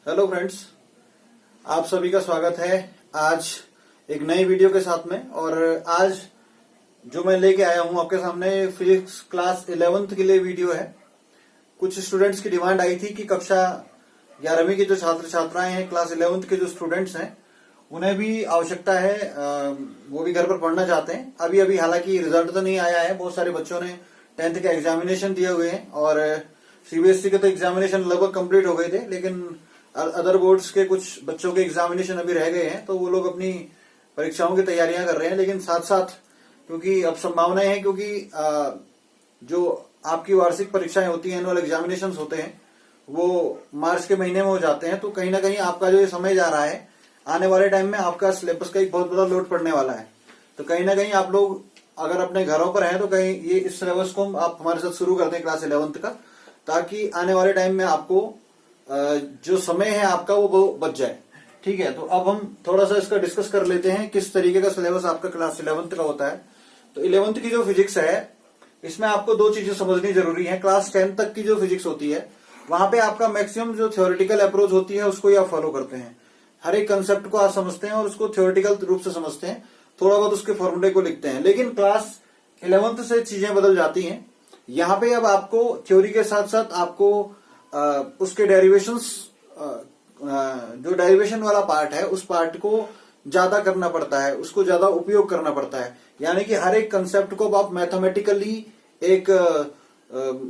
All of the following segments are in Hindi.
हेलो फ्रेंड्स, आप सभी का स्वागत है आज एक नई वीडियो के साथ में। और आज जो मैं लेके आया हूं आपके सामने फिजिक्स क्लास 11th के लिए वीडियो है। कुछ स्टूडेंट्स की डिमांड आई थी कि कक्षा 11वीं के जो छात्र छात्राएं हैं, क्लास 11th के जो स्टूडेंट्स हैं, उन्हें भी आवश्यकता है, वो भी घर पर पढ़ना चाहते हैं। अभी अभी हालांकि रिजल्ट तो नहीं आया है, बहुत सारे बच्चों ने 10th के एग्जामिनेशन दिए हुए हैं और सीबीएसई के तो एग्जामिनेशन लगभग कंप्लीट हो गए थे, लेकिन अदर बोर्ड्स के कुछ बच्चों के एग्जामिनेशन अभी रह गए हैं, तो वो लोग अपनी परीक्षाओं की तैयारियां कर रहे हैं। लेकिन साथ साथ क्योंकि अब संभावनाएं हैं, क्योंकि जो आपकी वार्षिक परीक्षाएं होती हैं, एनुअल एग्जामिनेशन होते हैं, वो मार्च के महीने में हो जाते हैं। तो कहीं ना कहीं आपका जो ये समय जा रहा है, आने वाले टाइम में आपका सिलेबस का एक बहुत बड़ा लोड पड़ने वाला है। तो कहीं ना कहीं आप लोग अगर अपने घरों पर हैं तो कहीं ये इस सिलेबस को आप हमारे साथ शुरू कर दें क्लास 11th का, ताकि आने वाले टाइम में आपको जो समय है आपका वो बच जाए। ठीक है, तो अब हम थोड़ा सा इसका डिस्कस कर लेते हैं किस तरीके का सिलेबस आपका क्लास 11th का होता है। तो 11th की जो फिजिक्स है, इसमें आपको दो चीजें समझनी जरूरी है। क्लास 10 तक की जो फिजिक्स होती है, वहां पे आपका मैक्सिमम जो थ्योरेटिकल अप्रोच होती है उसको ही आप फॉलो करते हैं। हर एक कंसेप्ट को आप समझते हैं और उसको थ्योरेटिकल रूप से समझते हैं, थोड़ा बहुत उसके फॉर्मूले को लिखते हैं। लेकिन क्लास 11th से चीजें बदल जाती हैं। यहाँ पे अब आपको थ्योरी के साथ साथ आपको उसके डेरिवेशंस, जो डेरिवेशन वाला पार्ट है, उस पार्ट को ज्यादा करना पड़ता है, उसको ज्यादा उपयोग करना पड़ता है। यानी कि हर एक कंसेप्ट को आप मैथमेटिकली एक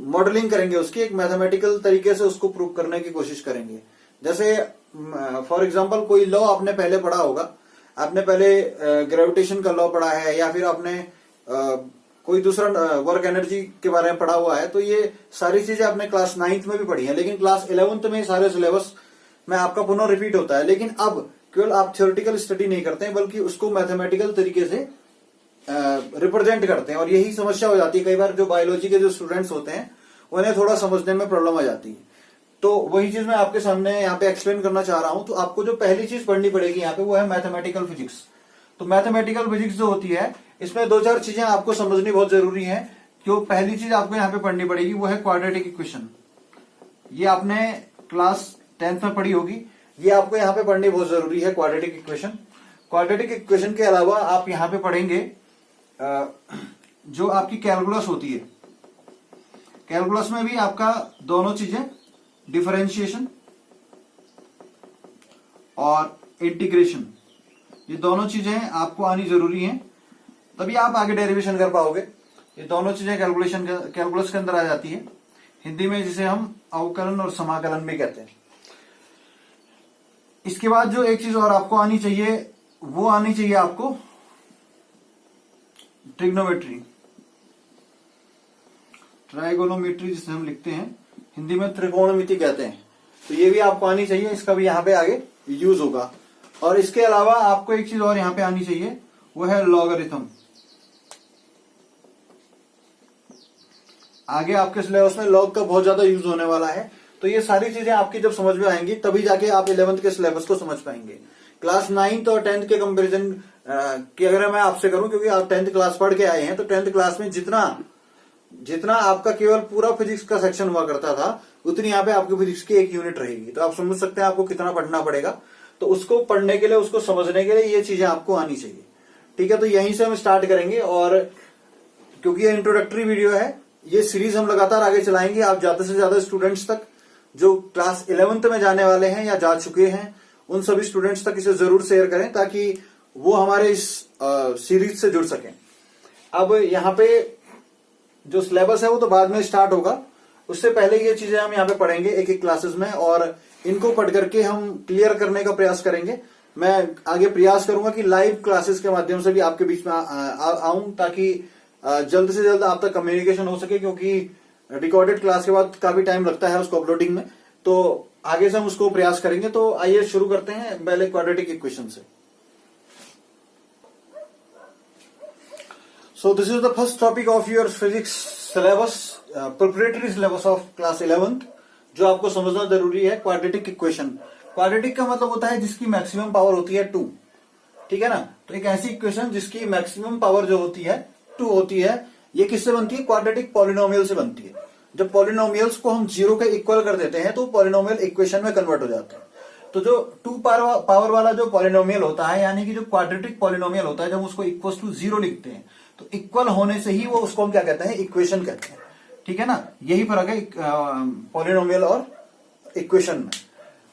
मॉडलिंग करेंगे, उसकी एक मैथमेटिकल तरीके से उसको प्रूव करने की कोशिश करेंगे। जैसे फॉर एग्जांपल कोई लॉ आपने पहले पढ़ा होगा, आपने पहले ग्रेविटेशन का लॉ पढ़ा है, या फिर आपने कोई दूसरा वर्क एनर्जी के बारे में पढ़ा हुआ है। तो ये सारी चीजें आपने क्लास 9th में भी पढ़ी है, लेकिन क्लास 11th में सारे सिलेबस में आपका पुनः रिपीट होता है। लेकिन अब केवल आप थ्योरेटिकल स्टडी नहीं करते हैं, बल्कि उसको मैथमेटिकल तरीके से रिप्रेजेंट करते हैं। और यही समस्या हो जाती है कई बार, जो बायोलॉजी के जो स्टूडेंट्स होते हैं उन्हें थोड़ा समझने में प्रॉब्लम आ जाती है। तो वही चीज मैं आपके सामने यहाँ पे एक्सप्लेन करना चाह रहा हूं। तो आपको जो पहली चीज पढ़नी पड़ेगी यहाँ पे, वो है मैथमेटिकल फिजिक्स। तो मैथमेटिकल फिजिक्स जो होती है, इसमें दो चार चीजें आपको समझनी बहुत जरूरी है। जो पहली चीज आपको यहाँ पे पढ़नी पड़ेगी वो है क्वाड्रेटिक इक्वेशन। ये आपने क्लास 10th में पढ़ी होगी, ये आपको यहाँ पे पढ़नी बहुत जरूरी है, क्वाड्रेटिक इक्वेशन। क्वाड्रेटिक इक्वेशन के अलावा आप यहाँ पे पढ़ेंगे जो आपकी कैलकुलस होती है। कैलकुलस में भी आपका दोनों चीजें, डिफरेंशिएशन और इंटीग्रेशन, ये दोनों चीजें आपको आनी जरूरी हैं, तभी आप आगे डेरिवेशन कर पाओगे। ये दोनों चीजें कैलकुलस के अंदर आ जाती है, हिंदी में जिसे हम अवकलन और समाकलन भी कहते हैं। इसके बाद जो एक चीज और आपको आनी चाहिए, वो आनी चाहिए आपको ट्रिग्नोमेट्री, ट्राइगोनोमेट्री जिसे हम लिखते हैं, हिंदी में त्रिकोणमिति कहते हैं। तो ये भी आपको आनी चाहिए, इसका भी यहाँ पे आगे यूज होगा। और इसके अलावा आपको एक चीज और यहाँ पे आनी चाहिए, वो है लॉगरिथम। आगे आपके सिलेबस में लॉग का बहुत ज्यादा यूज होने वाला है। तो ये सारी चीजें आपकी जब समझ में आएंगी, तभी जाके आप 11th के सिलेबस को समझ पाएंगे। क्लास 9th और 10th के कंपेरिजन की अगर मैं आपसे करूं, क्योंकि आप 10th क्लास पढ़ के आए हैं, तो 10th क्लास में जितना आपका केवल पूरा फिजिक्स का सेक्शन हुआ करता था, उतनी यहाँ पे आपकी फिजिक्स की एक यूनिट रहेगी। तो आप समझ सकते हैं आपको कितना पढ़ना पड़ेगा। तो उसको पढ़ने के लिए, उसको समझने के लिए ये चीजें आपको आनी चाहिए। ठीक है, तो यहीं से हम स्टार्ट करेंगे। और क्योंकि ये इंट्रोडक्टरी वीडियो है, ये सीरीज हम लगातार आगे चलाएंगे। आप ज्यादा से ज्यादा स्टूडेंट्स तक जो क्लास 11th में जाने वाले हैं या जा चुके हैं, उन सभी स्टूडेंट्स तक इसे जरूर शेयर करें, ताकि वो हमारे इस सीरीज से जुड़ सकें। अब यहाँ पे जो सिलेबस है वो तो बाद में स्टार्ट होगा, उससे पहले ये चीजें हम यहाँ पे पढ़ेंगे एक एक क्लासेस में, और इनको पढ़ करके हम क्लियर करने का प्रयास करेंगे। मैं आगे प्रयास करूंगा कि लाइव क्लासेस के माध्यम से भी आपके बीच में आऊं, ताकि जल्द से जल्द आप तक कम्युनिकेशन हो सके, क्योंकि रिकॉर्डेड क्लास के बाद काफी टाइम लगता है उसको अपलोडिंग में। तो आगे से हम उसको प्रयास करेंगे। तो आइए शुरू करते हैं पहले क्वाड्रेटिक इक्वेशन से। So this is the first topic of your physics syllabus, preparatory syllabus of class 11th, जो आपको समझना जरूरी है, क्वाड्रेटिक इक्वेशन। क्वाड्रेटिक का मतलब होता है जिसकी मैक्सिमम पावर होती है 2। ठीक है ना, तो एक ऐसी इक्वेशन जिसकी मैक्सिमम पावर जो होती है 2 होती है, ये किससे बनती है? क्वाड्रेटिक पॉलिनोमियल से बनती है। जब पॉलिनोमियल्स को हम 0 के इक्वल कर देते हैं तो पॉलिनोमियल इक्वेशन में कन्वर्ट हो जाते हैं। तो जो 2 पावर वाला जो पॉलिनोमियल होता है, यानी कि जो क्वाड्रेटिक पॉलिनोमियल होता है, जब उसको इक्वल टू 0 लिखते हैं तो इक्वल होने से ही वो उसको हम क्या कहते हैं, इक्वेशन कहते हैं। ठीक है ना, यही फर्क है पॉलिनोमियल और इक्वेशन में।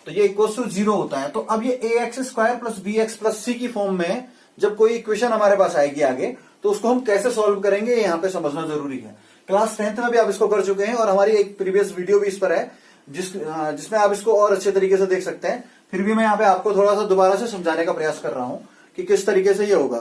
तो ये इक्वल टू 0 होता है। तो अब ये ax² plus bx plus c की फॉर्म में जब कोई इक्वेशन हमारे पास आएगी आगे, तो उसको हम कैसे सॉल्व करेंगे यहाँ पे समझना जरूरी है। क्लास 10th में भी आप इसको कर चुके हैं और हमारी एक प्रीवियस वीडियो भी इस पर है जिसमें आप इसको और अच्छे तरीके से देख सकते हैं। फिर भी मैं यहाँ पे आपको थोड़ा सा दोबारा से समझाने का प्रयास कर रहा हूं कि किस तरीके से ये होगा।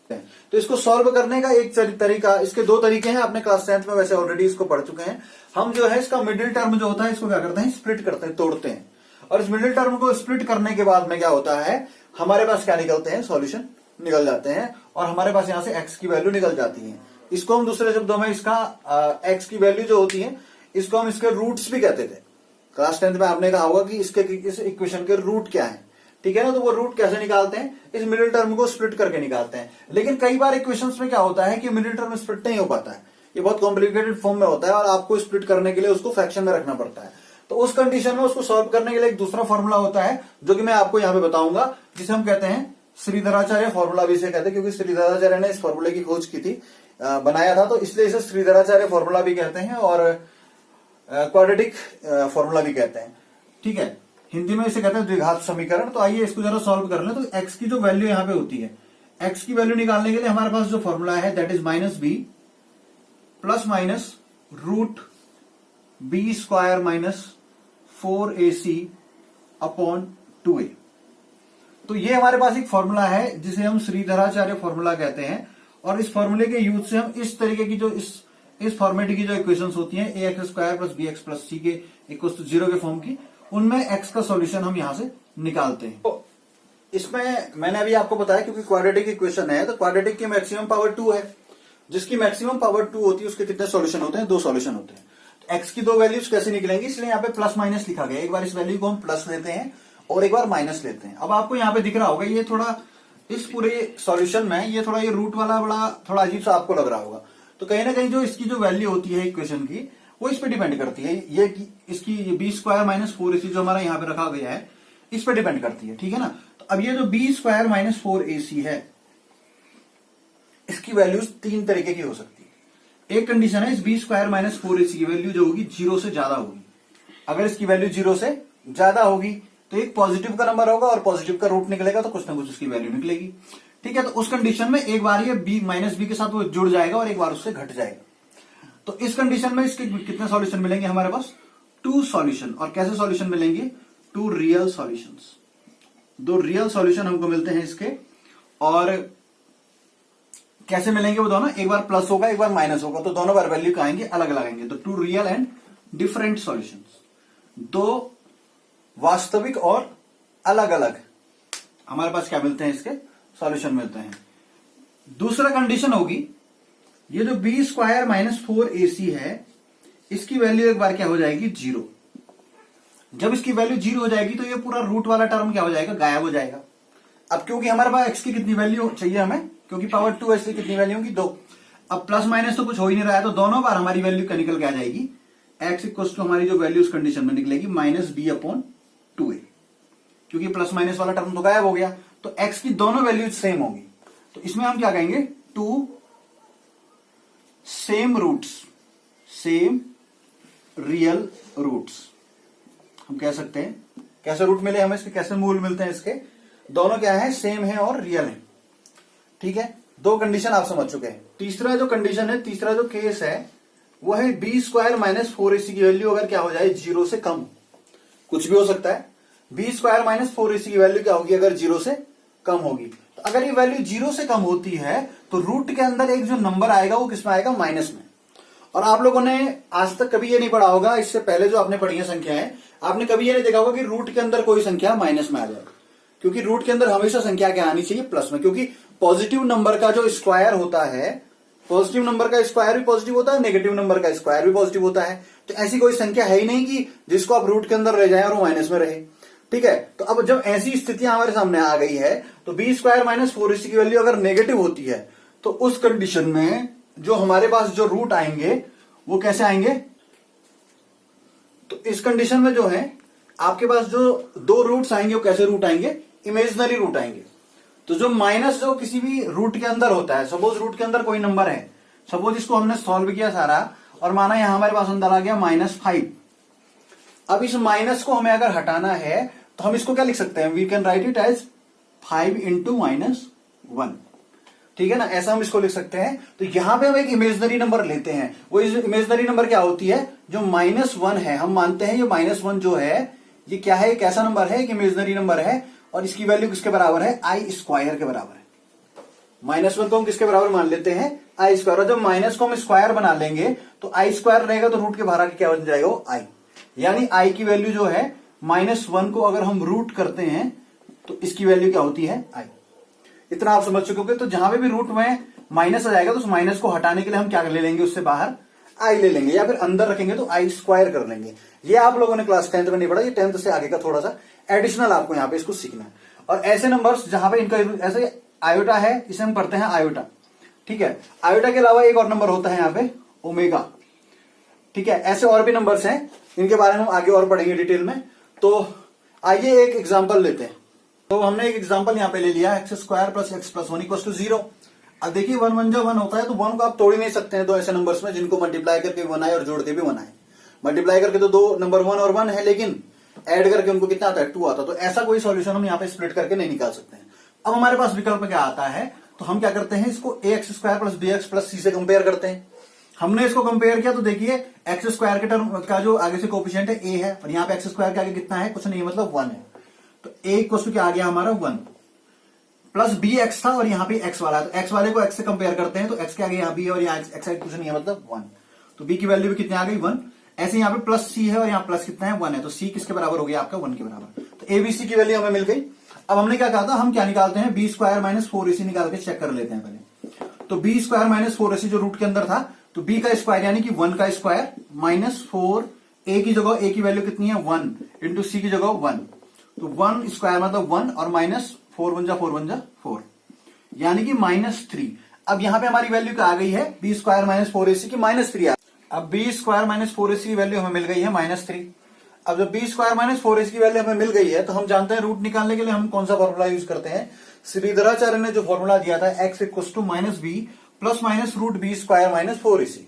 तो इसको सॉल्व करने का एक तरीका, इसके 2 तरीके हैं, आपने क्लास 10th में वैसे ऑलरेडी इसको पढ़ चुके हैं। हम जो है इसका मिडिल टर्म जो होता है इसको क्या करते हैं, स्प्लिट करते हैं, तोड़ते हैं। और इस मिडिल टर्म को स्प्लिट करने के बाद में क्या होता है, हमारे पास क्या निकलते हैं, सॉल्यूशन निकल जाते हैं और हमारे पास यहां से x की वैल्यू निकल जाती है। इसको हम दूसरे शब्दों में इसका x की वैल्यू जो होती है इसको हम इसके रूट्स भी कहते थे। क्लास 10th में आपने कहा होगा कि इस इक्वेशन के रूट क्या है। ठीक है ना, तो वो रूट कैसे निकालते हैं, इस मिडिल टर्म को स्प्लिट करके निकालते हैं। लेकिन कई बार इक्वेशंस में क्या होता है कि मिडिल टर्म स्प्लिट नहीं हो पाता है, ये बहुत कॉम्प्लिकेटेड फॉर्म में होता है और आपको स्प्लिट करने के लिए उसको फ्रैक्शन में रखना पड़ता है। तो उस कंडीशन में उसको सॉल्व करने के लिए एक दूसरा फॉर्मूला होता है जो कि मैं आपको यहाँ पे बताऊंगा, जिसे हम कहते हैं श्रीधराचार्य फॉर्मूला भी इसे कहते हैं, क्योंकि श्रीधराचार्य ने इस फॉर्मूले की खोज की थी, बनाया था, तो इसलिए इसे श्रीधराचार्य फॉर्मूला भी कहते हैं और क्वाड्रेटिक फॉर्मूला भी कहते हैं। ठीक है, हिंदी में इसे कहते हैं द्विघात समीकरण। तो आइए इसको जरा सॉल्व कर लें। तो x की जो वैल्यू यहाँ पे होती है, x की वैल्यू निकालने के लिए हमारे पास जो फॉर्मूला है that is -b plus minus root b² minus 4ac upon 2a। तो ये हमारे पास एक फॉर्मूला है जिसे हम श्रीधराचार्य फॉर्मूला कहते हैं और इस फॉर्मूले के यूज से हम इस तरीके की जो इस फॉर्मेट की जो इक्वेशंस होती हैं ax² plus bx plus c के इक्वल टू 0 के फॉर्म की, उनमें x का सॉल्यूशन हम यहां से निकालते हैं। तो इसमें मैंने अभी आपको बताया क्योंकि क्वाड्रेटिक इक्वेशन है तो क्वाड्रेटिक की मैक्सिमम पावर 2 है, जिसकी मैक्सिमम पावर 2 होती है उसके कितने सॉल्यूशन होते हैं, 2 सॉल्यूशन होते हैं। तो x की 2 वैल्यूज कैसे निकलेंगी, इसलिए यहाँ पे प्लस माइनस लिखा गया। एक बार इस वैल्यू को हम प्लस लेते हैं और एक बार माइनस लेते हैं। अब आपको यहाँ पे दिख रहा होगा ये थोड़ा इस पूरे सॉल्यूशन में ये थोड़ा ये रूट वाला बड़ा थोड़ा अजीब सा आपको लग रहा होगा। तो कहीं ना कहीं जो इसकी जो वैल्यू होती है इक्वेशन की वो इस पे डिपेंड करती है। ये इसकी b² माइनस 4ac जो हमारा यहाँ पे रखा गया है इस पे डिपेंड करती है। ठीक है ना, तो अब ये जो b² माइनस 4ac है इसकी वैल्यूज 3 तरीके की हो सकती है। एक कंडीशन है इस b² माइनस 4ac की वैल्यू जो होगी 0 से ज्यादा होगी। अगर इसकी वैल्यू 0 से ज्यादा होगी तो एक पॉजिटिव का नंबर होगा और पॉजिटिव का रूट निकलेगा तो कुछ ना कुछ उसकी वैल्यू निकलेगी। ठीक है, तो उस कंडीशन में एक बार ये b के साथ वो जुड़ जाएगा और एक बार उससे घट जाएगा। तो इस कंडीशन में इसके कितने सॉल्यूशन मिलेंगे हमारे पास, 2 सॉल्यूशन। और कैसे सॉल्यूशन मिलेंगे, 2 रियल सॉल्यूशंस। 2 रियल सॉल्यूशन हमको मिलते हैं इसके। और कैसे मिलेंगे वो दोनों, एक बार प्लस होगा एक बार माइनस होगा, तो दोनों बार वैल्यू आएंगे अलग अलग आएंगे। तो 2 रियल एंड डिफरेंट सॉल्यूशंस, 2 वास्तविक और अलग अलग हमारे पास क्या मिलते हैं, इसके सॉल्यूशन मिलते हैं। दूसरा कंडीशन होगी ये जो b² माइनस 4ac है इसकी वैल्यू एक बार क्या हो जाएगी, 0। जब इसकी वैल्यू 0 हो जाएगी तो ये पूरा रूट वाला टर्म क्या हो जाएगा, गायब हो जाएगा। अब क्योंकि हमारे पास x की कितनी वैल्यू चाहिए हमें, क्योंकि पावर 2 है इसलिए कितनी वैल्यू होगी, 2। अब प्लस माइनस तो कुछ हो ही नहीं रहा है तो दोनों बार हमारी वैल्यू क्या निकल के आ जाएगी, x इक्वल टू हमारी जो वैल्यू उस कंडीशन में निकलेगी -b अपॉन 2a, क्योंकि प्लस माइनस वाला टर्म तो गायब हो गया। तो x की दोनों वैल्यूज सेम होगी। तो इसमें हम क्या कहेंगे, 2 same roots, same real roots हम कह सकते हैं। कैसे रूट मिले हमें इसके, कैसे मूल मिलते हैं इसके, दोनों क्या है, सेम है और रियल है। ठीक है, 2 कंडीशन आप समझ चुके हैं। तीसरा जो कंडीशन है, तीसरा जो केस है वो है b² माइनस 4ac की वैल्यू अगर क्या हो जाए 0 से कम, कुछ भी हो सकता है। b² माइनस 4ac की वैल्यू क्या होगी, अगर 0 से कम होगी। तो अगर ये वैल्यू 0 से कम होती है तो रूट के अंदर एक जो नंबर आएगा वो किसमें आएगा, माइनस में। और आप लोगों ने आज तक कभी ये नहीं पढ़ा होगा, इससे पहले जो आपने पढ़ी है संख्याएं, आपने कभी ये नहीं देखा होगा कि रूट के अंदर कोई संख्या माइनस में आ जाए, क्योंकि रूट के अंदर हमेशा संख्या क्या आनी चाहिए, प्लस में। क्योंकि पॉजिटिव नंबर का जो स्क्वायर होता है, पॉजिटिव नंबर का स्क्वायर भी पॉजिटिव होता है, नेगेटिव नंबर का स्क्वायर भी पॉजिटिव होता है। तो ऐसी कोई संख्या है ही नहीं कि जिसको आप रूट के अंदर रह जाए और वो माइनस में रहे। ठीक है, तो अब जब ऐसी स्थितियां हमारे सामने आ गई है तो b² माइनस 4ac की वैल्यू अगर नेगेटिव होती है तो उस कंडीशन में जो हमारे पास जो रूट आएंगे वो कैसे आएंगे, तो इस कंडीशन में जो है आपके पास जो दो रूट्स आएंगे वो कैसे रूट आएंगे, इमेजिनरी रूट आएंगे। तो जो माइनस जो किसी भी रूट के अंदर होता है, सपोज रूट के अंदर कोई नंबर है, सपोज इसको हमने सॉल्व किया सारा और माना यहां हमारे पास अंदर आ गया -5। अब इस माइनस को हमें अगर हटाना है तो हम इसको क्या लिख सकते हैं, we can write it as 5 into -1, ठीक है ना, ऐसा हम इसको लिख सकते हैं। तो यहां पे हम एक इमेजिनरी नंबर लेते हैं, वो इमेजिनरी नंबर क्या होती है, जो -1 है, हम मानते हैं ये -1 जो है ये क्या है, एक ऐसा नंबर है, एक इमेजिनरी नंबर है और इसकी वैल्यू किसके बराबर है, i² के बराबर है। -1 को हम किसके बराबर मान लेते हैं, i²। और जब माइनस को हम स्क्वायर बना लेंगे तो i² रहेगा, तो रूट के बाहर क्या बन जाएगा, वो i, यानी i की वैल्यू जो है -1 को अगर हम रूट करते हैं तो इसकी वैल्यू क्या होती है, i। इतना आप समझ चुके हो। तो जहां पे भी रूट में माइनस आ जाएगा तो उस माइनस को हटाने के लिए हम क्या ले लेंगे, उससे बाहर i ले लेंगे, या फिर अंदर रखेंगे तो i² कर लेंगे। ये आप लोगों ने क्लास 10th में नहीं पढ़ा, ये 10th से आगे का थोड़ा सा एडिशनल आपको यहाँ पे इसको सीखना है। और ऐसे नंबर्स जहां पे इनका ऐसे आयोटा है, इसे हम करते हैं आयोटा, ठीक है। आयोटा के अलावा एक और नंबर होता है यहाँ पे ओमेगा, ठीक है। ऐसे और भी नंबर्स हैं, इनके बारे में हम आगे और पढ़ेंगे डिटेल में। तो आइए एक एग्जाम्पल लेते हैं। तो हमने एक एग्जाम्पल यहाँ पे ले लिया, x² + x + 1 = 0। अब देखिए 1 1 जब 1 होता है तो 1 को आप तोड़ ही नहीं सकते हैं दो ऐसे नंबर्स में जिनको मल्टीप्लाई करके 1 आए और जोड़ के भी 1 आए। मल्टीप्लाई करके तो दो नंबर 1 और 1 है, लेकिन ऐड करके उनको कितना आता है, 2 आता है। तो ऐसा कोई सॉल्यूशन हम यहाँ पे स्प्लिट करके नहीं निकाल सकते हैं। अब हमारे पास विकल्प क्या आता है, तो हम क्या करते हैं, इसको ax² + bx + c से कंपेयर करते हैं। हमने इसको कंपेयर किया तो देखिए x² के टर्म का जो आगे से कोएफिशिएंट है a है, और यहाँ पे x² के आगे कितना है, कुछ नहीं, मतलब 1 है। तो a = क्या आ गया हमारा 1, प्लस bx था और यहाँ पे x वाला है, तो x वाले को x से कंपेयर करते हैं तो x के आगे यहाँ b है और यहाँ x कुछ नहीं है, मतलब 1। तो b की वैल्यू भी कितनी आ गई, 1। ऐसे यहाँ पे प्लस c है और यहाँ प्लस कितना है, 1 है, तो c किसके बराबर हो गया आपका, 1 के बराबर। तो abc की वैल्यू हमें मिल गई। अब हमने क्या कहा था, हम क्या निकालते हैं, b² - 4ac निकाल के चेक कर लेते हैं पहले। तो b² - 4ac जो रूट के अंदर था, तो b का स्क्वायर यानी कि 1 का स्क्वायर -4, a की जगह a की वैल्यू कितनी है, 1 इंटू c की जगह 1, तो 1² मतलब 1 और -4 × 4 × 4 यानी कि -3। अब यहां पे हमारी वैल्यू क्या आ गई है, b² - 4ac की -3। अब b² - 4ac की वैल्यू हमें मिल गई है -3। अब जब b² - 4ac की वैल्यू हमें मिल गई है तो हम जानते हैं रूट निकालने के लिए हम कौन सा फॉर्मूला यूज करते हैं, श्रीधराचार्य ने जो फॉर्मूला दिया था x = -b ± √b² - 4ac।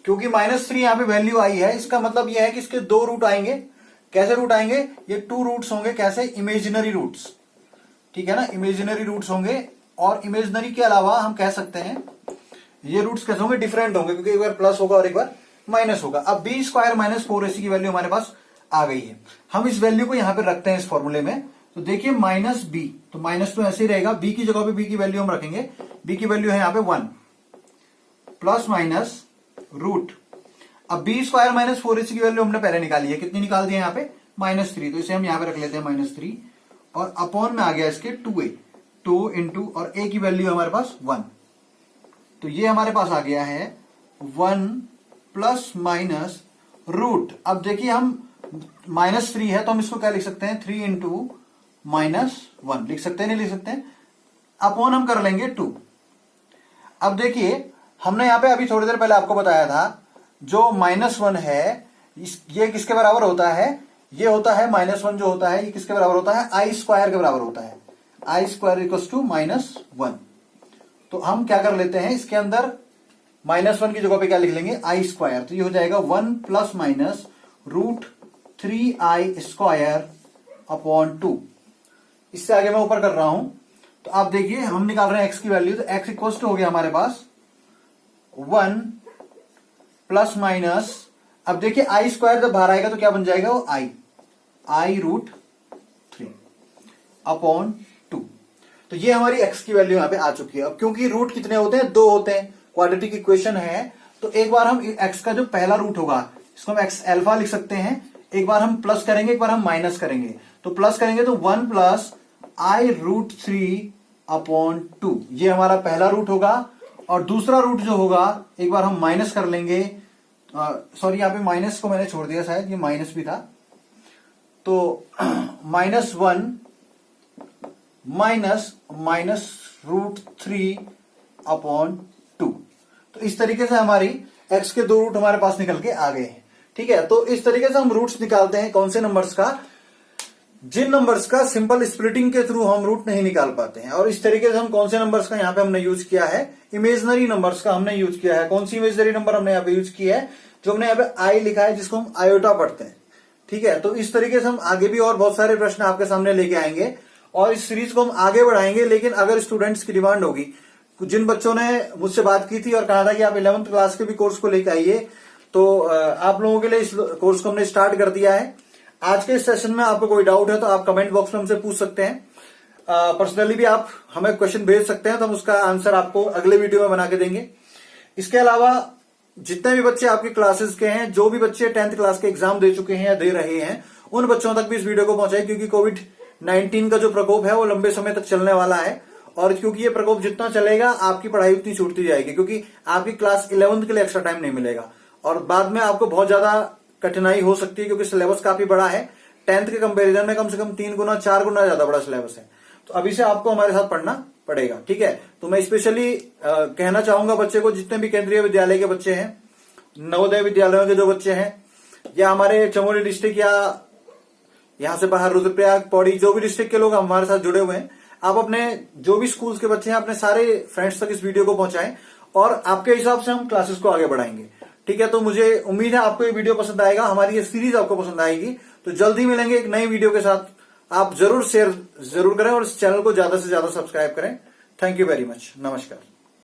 क्योंकि -3 यहाँ पे वैल्यू आई है, इसका मतलब यह है कि इसके दो रूट आएंगे। कैसे रूट आएंगे, ये 2 रूट्स होंगे, कैसे, इमेजिनरी रूट्स, ठीक है ना, इमेजिनरी रूट्स होंगे। और इमेजिनरी के अलावा हम कह सकते हैं ये रूट्स कैसे होंगे, डिफरेंट होंगे, क्योंकि एक बार प्लस होगा और एक बार माइनस होगा। अब b² - 4ac की वैल्यू हमारे पास आ गई है, हम इस वैल्यू को यहां पे रखते हैं इस फॉर्मूले में। तो देखिए -b, तो माइनस तो ऐसे ही रहेगा, b की जगह पे b की वैल्यू हम रखेंगे, b की वैल्यू है यहाँ पे 1 प्लस रूट। अब b² - 4ac की वैल्यू हमने पहले निकाली है, कितनी निकाल दी है यहाँ पे, -3, तो इसे हम यहाँ पे रख लेते हैं -3 और अपॉन में आ गया इसके 2a, 2 इंटू और a की वैल्यू हमारे पास 1, तो ये हमारे पास आ गया है 1 प्लस रूट। अब देखिए हम -3 है तो हम इसको क्या लिख सकते हैं, 3 इंटू -1 लिख सकते हैं, नहीं लिख सकते हैं, अपॉन हम कर लेंगे 2। अब देखिए हमने यहां पे अभी थोड़ी देर पहले आपको बताया था जो -1 है ये किसके बराबर होता है, ये होता है -1 जो होता है ये किसके बराबर होता है, i² के बराबर होता है, i² = -1। तो हम क्या कर लेते हैं, इसके अंदर -1 की जगह पे क्या लिख लेंगे, i², तो ये हो जाएगा 1 ± √3i² अपॉन 2। इससे आगे मैं ऊपर कर रहा हूं, तो आप देखिए हम निकाल रहे हैं x की वैल्यू, तो x = हो गया हमारे पास 1 प्लस अब देखिए i² जब बाहर आएगा तो क्या बन जाएगा, वो i√3 अपॉन 2। तो ये हमारी x की वैल्यू यहां पे आ चुकी है। अब क्योंकि रूट कितने होते हैं, 2 होते हैं, क्वाड्रेटिक इक्वेशन है, तो एक बार हम x का जो पहला रूट होगा इसको हम x अल्फा लिख सकते हैं, एक बार हम प्लस करेंगे, एक बार हम माइनस करेंगे। तो प्लस करेंगे तो 1 प्लस i√3 अपॉन 2, ये हमारा पहला रूट होगा। और दूसरा रूट जो होगा एक बार हम माइनस कर लेंगे, सॉरी यहाँ पे माइनस को मैंने छोड़ दिया, शायद ये माइनस भी था, तो -1 माइनस √3 अपॉन 2। तो इस तरीके से हमारी x के दो रूट हमारे पास निकल के आ गए हैं, ठीक है, तो इस तरीके से हम रूट्स निकालते हैं कौन से नंबर्स का, जिन नंबर्स का सिंपल स्प्लिटिंग के थ्रू हम रूट नहीं निकाल पाते हैं। और इस तरीके से हम कौन से नंबर्स का यहाँ पे हमने यूज किया है, इमेजनरी नंबर्स का हमने यूज किया है। कौन सी इमेजनरी नंबर हमने यहाँ पे यूज किया है, जो हमने यहाँ पे आई लिखा है, जिसको हम आयोटा पढ़ते हैं। ठीक है, तो इस तरीके से हम आगे भी और बहुत सारे प्रश्न आपके सामने लेके आएंगे और इस सीरीज को हम आगे बढ़ाएंगे। लेकिन अगर स्टूडेंट्स की डिमांड होगी, जिन बच्चों ने मुझसे बात की थी और कहा था कि आप 11th क्लास के भी कोर्स को लेकर आइए, तो आप लोगों के लिए इस कोर्स को हमने स्टार्ट कर दिया है। आज के इस सेशन में आपको कोई डाउट है तो आप कमेंट बॉक्स में हमसे पूछ सकते हैं। पर्सनली भी आप हमें क्वेश्चन भेज सकते हैं, तो हम उसका आंसर आपको अगले वीडियो में बना के देंगे। इसके अलावा जितने भी बच्चे आपके क्लासेस के हैं, जो भी बच्चे 10th क्लास के एग्जाम दे चुके हैं या दे रहे हैं, उन बच्चों तक भी इस वीडियो को पहुंचाए, क्योंकि कोविड-19 का जो प्रकोप है वो लंबे समय तक चलने वाला है। और क्योंकि ये प्रकोप जितना चलेगा, आपकी पढ़ाई उतनी छूटती जाएगी, क्योंकि आपकी क्लास 11th के लिए एक्स्ट्रा टाइम नहीं मिलेगा और बाद में आपको बहुत ज्यादा कठिनाई हो सकती है, क्योंकि सिलेबस काफी बड़ा है। 10th के कंपैरिजन में कम से कम 3 गुना 4 गुना ज्यादा बड़ा सिलेबस है। तो अभी से आपको हमारे साथ पढ़ना पड़ेगा। ठीक है, तो मैं स्पेशली कहना चाहूंगा बच्चे को, जितने भी केंद्रीय विद्यालय के बच्चे हैं, नवोदय विद्यालयों के जो बच्चे हैं, या हमारे चमोली डिस्ट्रिक्ट या यहां से बाहर रुद्रप्रयाग, पौड़ी, जो भी डिस्ट्रिक्ट के लोग हमारे साथ जुड़े हुए हैं, आप अपने जो भी स्कूल्स के बच्चे हैं, अपने सारे फ्रेंड्स तक इस वीडियो को पहुंचाएं और आपके हिसाब से हम क्लासेस को आगे बढ़ाएंगे। ठीक है, तो मुझे उम्मीद है आपको ये वीडियो पसंद आएगा, हमारी ये सीरीज आपको पसंद आएगी। तो जल्द ही मिलेंगे एक नई वीडियो के साथ। आप जरूर शेयर जरूर करें और इस चैनल को ज्यादा से ज्यादा सब्सक्राइब करें। Thank you very much. नमस्कार।